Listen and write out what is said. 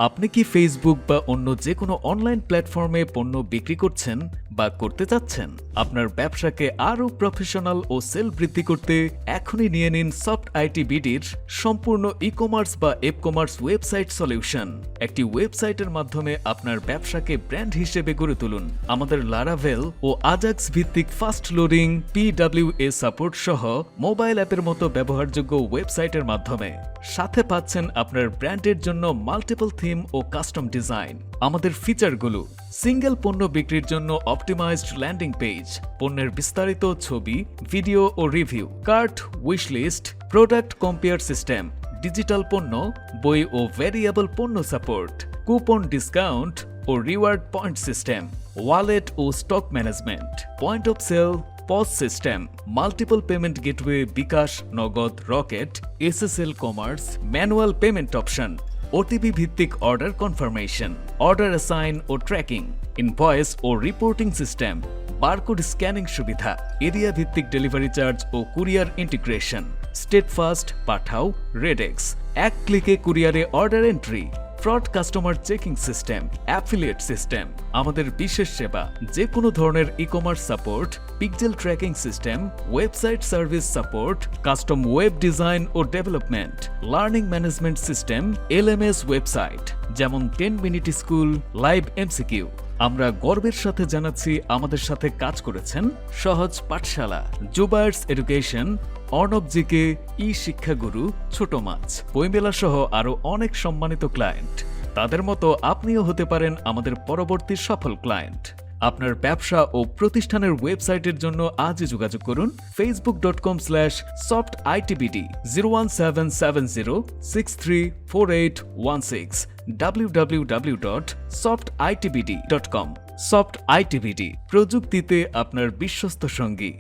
আপনি কি ফেসবুক বা অন্য যে কোনো অনলাইন প্ল্যাটফর্মে পণ্য বিক্রি করছেন বা করতে চাচ্ছেন? আপনার ব্যবসাকে আরও প্রফেশনাল ও সেল বৃদ্ধি করতে এখনই নিয়ে নিন সফট আইটি বিডির সম্পূর্ণ ই-কমার্স বা এপ-কমার্স ওয়েবসাইট সলিউশন। একটি ওয়েবসাইটের মাধ্যমে আপনার ব্যবসাকে ব্র্যান্ড হিসেবে গড়ে তুলুন। আমাদের লারাভেল ও আজাক্স ভিত্তিক ফাস্ট লোডিং PWA সাপোর্ট সহ মোবাইল অ্যাপের মতো ব্যবহারযোগ্য ওয়েবসাইটের মাধ্যমে সাথে পাচ্ছেন আপনার ব্র্যান্ডের জন্য মাল্টিপল থিম ও কাস্টম ডিজাইন। আমাদের ফিচারগুলো: সিঙ্গেল পণ্য বিক্রির জন্য অপটিমাইজড ল্যান্ডিং পেজ, পণ্যের বিস্তারিত ছবি, ভিডিও ও review, cart wish list, product compare system, digital পণ্য, বই ও ভেরিয়েবল পণ্য সাপোর্ট, কুপন ডিসকাউন্ট ও রিওয়ার্ড পয়েন্ট সিস্টেম, ওয়ালেট ও stock management, point of sale, POS system, multiple payment gateway, bKash, Nagad, Rocket, SSL commerce, manual payment option, OTP ভিত্তিক order confirmation, order assign ও tracking, invoice ও reporting system, barcode scanning সুবিধা, area ভিত্তিক delivery charge ও courier integration, Steadfast, পাঠাও, রেডেক্স, এক ক্লিকে কুরিয়ারে order entry, fraud customer checking system, affiliate system. আমাদের বিশেষ সেবা: যে কোনো ধরনের e-commerce support, pixel tracking system, website service support, custom web design ও development, learning management system, LMS website যেমন 10 মিনিট স্কুল, লাইভ MCQ। আমরা গর্বের সাথে জানাচ্ছি আমাদের সাথে কাজ করেছেন সহজ পাঠশালা, জুবায়ার্স এডুকেশন, অর্ণব জিকে, ই শিক্ষাগুরু, ছোট মাছ, বইমেলা সহ আরও অনেক সম্মানিত ক্লায়েন্ট। তাদের মতো আপনিও হতে পারেন আমাদের পরবর্তী সফল ক্লায়েন্ট। আপনার ব্যবসা ও প্রতিষ্ঠানের ওয়েবসাইটের জন্য আজই যোগাযোগ করুন facebook.com/softitbd, 01770634816, www.softitbd.com। সফট আইটিবিডি, প্রযুক্তিতে আপনার বিশ্বস্ত সঙ্গী।